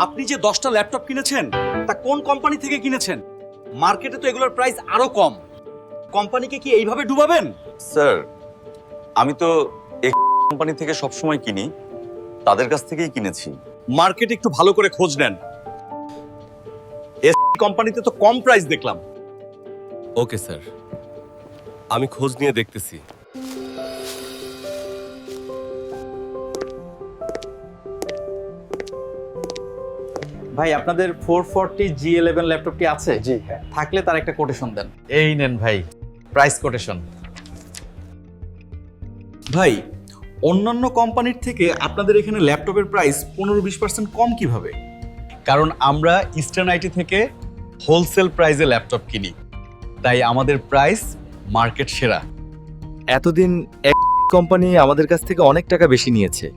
আপনি যে 10টা ল্যাপটপ কিনেছেন তা কোন কোম্পানি থেকে কিনেছেন? মার্কেটে তো এগুলোর প্রাইস আরো কম। কোম্পানিকে কি এইভাবে ডুবাবেন? স্যার, আমি তো এই কোম্পানি থেকে সবসময় কিনি, তাদের কাছ থেকেই কিনেছি। মার্কেটে একটু ভালো করে খোঁজ নেন। কোম্পানিতে তো কম প্রাইস দেখলাম। ওকে স্যার, আমি খোঁজ নিয়ে দেখতেছি। ভাই আপনাদের 440 G11 ল্যাপটপটি আছে? জি হ্যাঁ। থাকলে তার একটা কোটেশন দেন। এই নেন ভাই, প্রাইস কোটেশন। ভাই, অন্যান্য কোম্পানির থেকে আপনাদের এখানে ল্যাপটপের প্রাইস 15-20% কম কিভাবে? কারণ আমরা ইস্টার্ন আইটি থেকে হোলসেল প্রাইসে ল্যাপটপ কিনি, তাই আমাদের প্রাইস মার্কেট সেরা। এতদিন এক কোম্পানি আমাদের কাছ থেকে অনেক টাকা বেশি নিয়েছে।